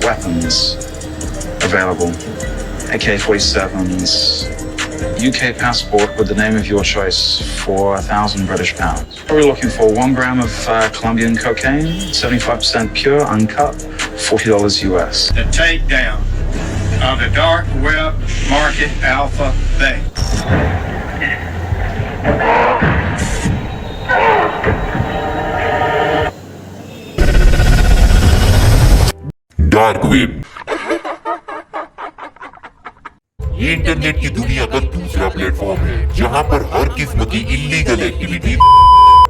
weapons available. AK-47s, UK passport with the name of your choice for £1,000 British. We're looking for 1 gram of Colombian cocaine, 75% pure, uncut, $40 US. The takedown of the dark web market Alpha Bay. Dark web ये internet की दुनिया का दूसरा platform है जहां पर हर किस्म की इल्लीगल एक्टिविटी।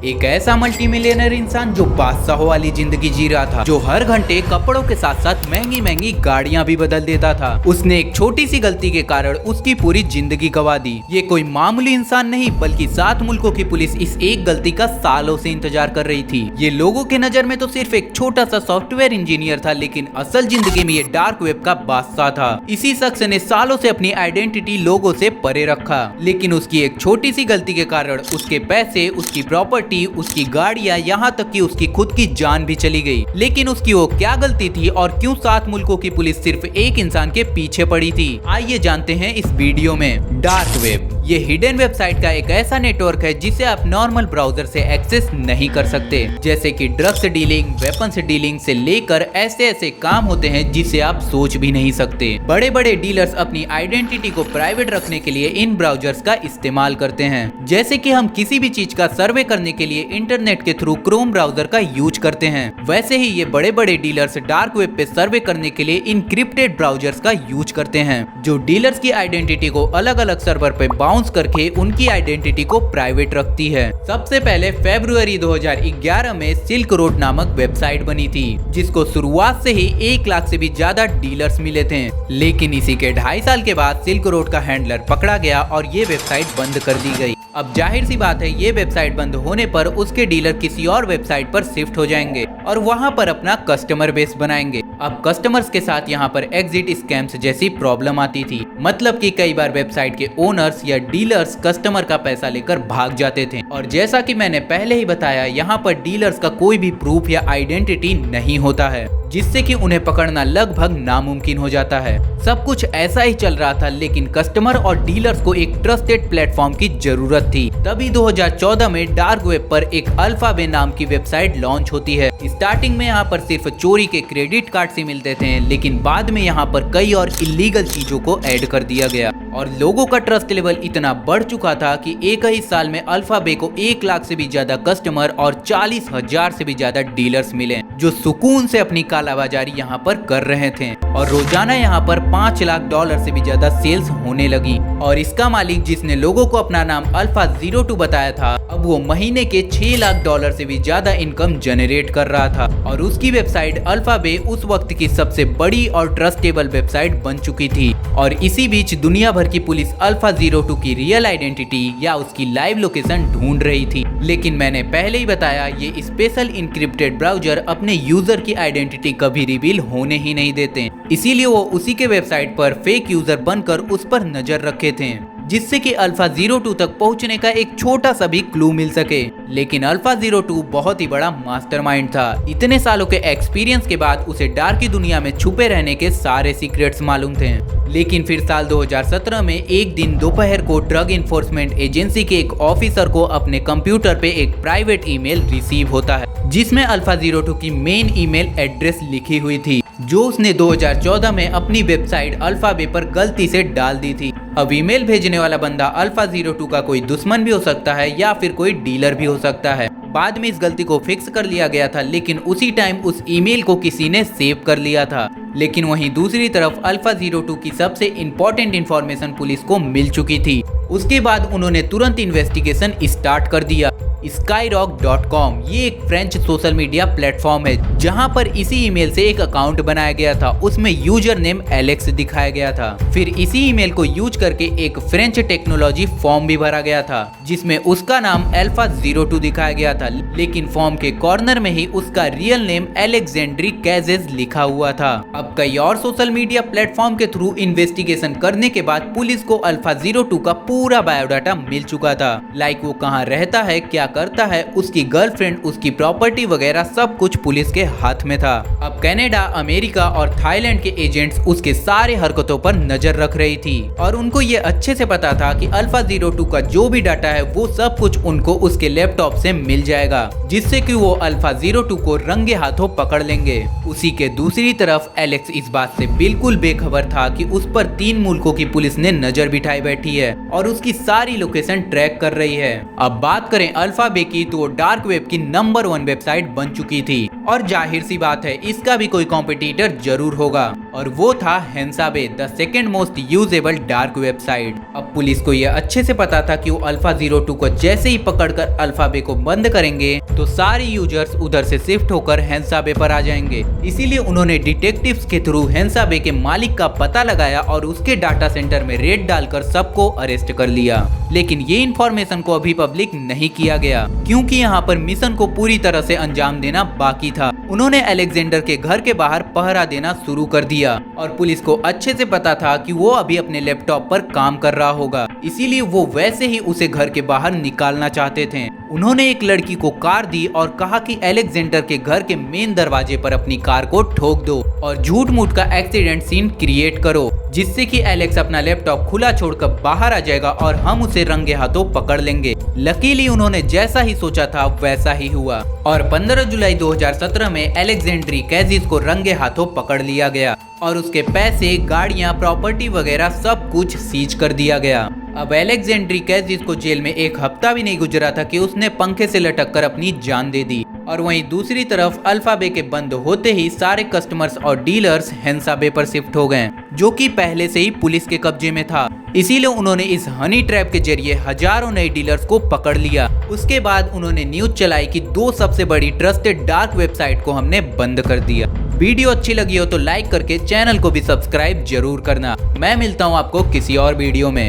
एक ऐसा मल्टी मिलियनर इंसान जो बादशाहों वाली जिंदगी जी रहा था, जो हर घंटे कपड़ों के साथ साथ महंगी महंगी गाड़ियां भी बदल देता था, उसने एक छोटी सी गलती के कारण उसकी पूरी जिंदगी गंवा दी। ये कोई मामूली इंसान नहीं बल्कि 7 मुल्कों की पुलिस इस एक गलती का सालों से इंतजार कर रही थी। ये लोगों के नजर में तो सिर्फ एक छोटा सा सॉफ्टवेयर इंजीनियर था, लेकिन असल जिंदगी में ये डार्क वेब का बादशाह था। इसी शख्स ने सालों से अपनी आइडेंटिटी लोगों से परे रखा, लेकिन उसकी एक छोटी सी गलती के कारण उसके पैसे, उसकी प्रॉपर्टी, उसकी गाड़ियां, यहाँ तक कि उसकी खुद की जान भी चली गई। लेकिन उसकी वो क्या गलती थी और क्यों 7 मुल्कों की पुलिस सिर्फ एक इंसान के पीछे पड़ी थी, आइए जानते हैं इस वीडियो में। डार्क वेब ये हिडन वेबसाइट का एक ऐसा नेटवर्क है जिसे आप नॉर्मल ब्राउजर से एक्सेस नहीं कर सकते, जैसे कि ड्रग्स डीलिंग, वेपन्स डीलिंग से लेकर ऐसे ऐसे काम होते हैं जिसे आप सोच भी नहीं सकते। बड़े बड़े डीलर्स अपनी आइडेंटिटी को प्राइवेट रखने के लिए इन ब्राउजर्स का इस्तेमाल करते हैं, जैसे कि हम किसी भी चीज का सर्वे करने के लिए इंटरनेट के थ्रू क्रोम ब्राउजर का यूज करते हैं। वैसे ही ये बड़े बड़े डीलर्स डार्क वेब पे सर्वे करने के लिए इनक्रिप्टेड ब्राउजर्स का यूज करते हैं, जो डीलर्स की आइडेंटिटी को अलग अलग सर्वर पे बाउंस करके उनकी आइडेंटिटी को प्राइवेट रखती है। सबसे पहले फरवरी 2011 में सिल्क रोड नामक वेबसाइट बनी थी, जिसको शुरुआत से ही 1 लाख से भी ज्यादा डीलर्स मिले थे। लेकिन इसी के 2.5 साल के बाद सिल्क रोड का हैंडलर पकड़ा गया और ये वेबसाइट बंद कर दी गई। अब जाहिर सी बात है, ये वेबसाइट बंद होने पर उसके डीलर किसी और वेबसाइट पर शिफ्ट हो जाएंगे और वहां पर अपना कस्टमर बेस बनाएंगे। अब कस्टमर्स के साथ यहाँ पर एग्जिट स्कैम्स जैसी प्रॉब्लम आती थी, मतलब कि कई बार वेबसाइट के ओनर्स या डीलर्स कस्टमर का पैसा लेकर भाग जाते थे। और जैसा कि मैंने पहले ही बताया, यहाँ पर डीलर्स का कोई भी प्रूफ या आइडेंटिटी नहीं होता है, जिससे कि उन्हें पकड़ना लगभग नामुमकिन हो जाता है। सब कुछ ऐसा ही चल रहा था, लेकिन कस्टमर और डीलर्स को एक ट्रस्टेड प्लेटफॉर्म की जरूरत थी। तभी 2014 में डार्क वेब पर एक अल्फा बे नाम की वेबसाइट लॉन्च होती है। स्टार्टिंग में यहाँ पर सिर्फ चोरी के क्रेडिट कार्ड से मिलते थे, लेकिन बाद में यहाँ पर कई और इलीगल चीजों को ऐड कर दिया गया और लोगों का ट्रस्ट लेवल इतना बढ़ चुका था कि एक ही साल में अल्फा बे को 1 लाख से भी ज्यादा कस्टमर और 40,000 से भी ज्यादा डीलर्स मिले, जो सुकून से अपनी कालाबाजारी यहाँ पर कर रहे थे। और रोजाना यहाँ पर $5 लाख से भी ज्यादा सेल्स होने लगी। और इसका मालिक, जिसने लोगों को अपना नाम अल्फा 02 बताया था, अब वो महीने के $6 लाख से भी ज्यादा इनकम जनरेट कर रहा था। और उसकी वेबसाइट अल्फा बे उस वक्त की सबसे बड़ी और ट्रस्टेबल वेबसाइट बन चुकी थी। और इसी बीच दुनिया भर की पुलिस अल्फा 02 की रियल आइडेंटिटी या उसकी लाइव लोकेशन ढूंढ रही थी। लेकिन मैंने पहले ही बताया, ये स्पेशल इनक्रिप्टेड ब्राउजर अपने यूजर की आइडेंटिटी कभी रिवील होने ही नहीं देते, इसीलिए वो उसी के वेबसाइट पर फेक यूजर बनकर उस पर नजर रखे थे, जिससे कि अल्फा 02 तक पहुंचने का एक छोटा सा भी क्लू मिल सके। लेकिन अल्फा 02 बहुत ही बड़ा मास्टरमाइंड था। इतने सालों के एक्सपीरियंस के बाद उसे डार्क की दुनिया में छुपे रहने के सारे सीक्रेट्स मालूम थे। लेकिन फिर साल 2017 में एक दिन दोपहर को ड्रग इन्फोर्समेंट एजेंसी के एक ऑफिसर को अपने कंप्यूटर पे एक प्राइवेट ईमेल रिसीव होता है, जिसमें अल्फा 02 की मेन ईमेल एड्रेस लिखी हुई थी, जो उसने 2014 में अपनी वेबसाइट अल्फा बे पर गलती से डाल दी थी। अब ईमेल भेजने वाला बंदा अल्फा 02 का कोई दुश्मन भी हो सकता है या फिर कोई डीलर भी हो सकता है। बाद में इस गलती को फिक्स कर लिया गया था, लेकिन उसी टाइम उस ईमेल को किसी ने सेव कर लिया था। लेकिन वहीं दूसरी तरफ अल्फा 02 की सबसे इम्पोर्टेंट इंफॉर्मेशन पुलिस को मिल चुकी थी। उसके बाद उन्होंने तुरंत इन्वेस्टिगेशन स्टार्ट कर दिया। Skyrock.com ये एक फ्रेंच सोशल मीडिया प्लेटफॉर्म है, जहां पर इसी ईमेल से एक अकाउंट बनाया गया था। उसमें यूजर नेम एलेक्स दिखाया गया था। फिर इसी ईमेल को यूज करके एक फ्रेंच टेक्नोलॉजी फॉर्म भी भरा गया था, जिसमें उसका नाम अल्फा 02 दिखाया गया था, लेकिन फॉर्म के कॉर्नर में ही उसका रियल नेम एलेक्जेंड्री कैजेस लिखा हुआ था। अब कई और सोशल मीडिया प्लेटफॉर्म के थ्रू इन्वेस्टिगेशन करने के बाद पुलिस को अल्फा 02 का पूरा बायोडाटा मिल चुका था। लाइक वो कहाँ रहता है, क्या करता है, उसकी गर्लफ्रेंड, उसकी प्रॉपर्टी वगैरह सब कुछ पुलिस के हाथ में था। अब कनाडा, अमेरिका और थाईलैंड के एजेंट्स उसके सारे हरकतों पर नजर रख रही थी और उनको ये अच्छे से पता था कि अल्फा 02 का जो भी डाटा है वो सब कुछ उनको उसके लैपटॉप से मिल जाएगा, जिससे कि वो अल्फा 02 को रंगे हाथों पकड़ लेंगे। उसी के दूसरी तरफ एलेक्स इस बात से बिल्कुल बेखबर था कि उस पर 3 मुल्कों की पुलिस ने नजर बिठाई बैठी है और उसकी सारी लोकेशन ट्रैक कर रही है। अब बात करें अल्फा बे की, तो वो डार्क वेब की नंबर 1 वेबसाइट बन चुकी थी और जाहिर सी बात है इसका भी कोई कॉम्पिटिटर जरूर होगा और वो था हेंसाबे, the second most usable dark website. अब पुलिस को यह अच्छे से पता था कि वो अल्फा 02 को जैसे ही पकड़कर अल्फा बे को बंद करेंगे तो सारे यूजर्स उधर से शिफ्ट होकर हेंसाबे पर आ जाएंगे। इसीलिए उन्होंने डिटेक्टिव्स के थ्रू हेंसाबे के मालिक का पता लगाया और उसके डाटा सेंटर में रेड डालकर सबको अरेस्ट कर लिया। लेकिन ये इन्फॉर्मेशन को अभी पब्लिक नहीं किया गया क्योंकि यहाँ पर मिशन को पूरी तरह से अंजाम देना बाकी था। उन्होंने अलेक्जेंडर के घर के बाहर पहरा देना शुरू कर दिया और पुलिस को अच्छे से पता था कि वो अभी अपने लैपटॉप पर काम कर रहा होगा, इसीलिए वो वैसे ही उसे घर के बाहर निकालना चाहते थे। उन्होंने एक लड़की को कार दी और कहा कि अलेक्जेंडर के घर के मेन दरवाजे पर अपनी कार को ठोक दो और झूठ मूठ का एक्सीडेंट सीन क्रिएट करो, जिससे कि एलेक्स अपना लैपटॉप खुला छोड़कर बाहर आ जाएगा और हम उसे रंगे हाथों पकड़ लेंगे। लकीली उन्होंने जैसा ही सोचा था वैसा ही हुआ और 15 जुलाई 2017 में अलेक्जेंड्री कैजिस को रंगे हाथों पकड़ लिया गया और उसके पैसे, गाड़ियां, प्रॉपर्टी वगैरह सब कुछ सीज कर दिया गया। अब अलेक्जेंड्री कैजिस को जेल में 1 हफ्ता भी नहीं गुजरा था कि उसने पंखे से लटक कर अपनी जान दे दी और वहीं दूसरी तरफ अल्फा बे के बंद होते ही सारे कस्टमर्स और डीलर्स हेंसाबे पर शिफ्ट हो गए, जो कि पहले से ही पुलिस के कब्जे में था। इसीलिए उन्होंने इस हनी ट्रैप के जरिए हजारों नए डीलर्स को पकड़ लिया। उसके बाद उन्होंने न्यूज चलाई कि 2 सबसे बड़ी ट्रस्टेड डार्क वेबसाइट को हमने बंद कर दिया। वीडियो अच्छी लगी हो तो लाइक करके चैनल को भी सब्सक्राइब जरूर करना। मैं मिलता हूँ आपको किसी और वीडियो में।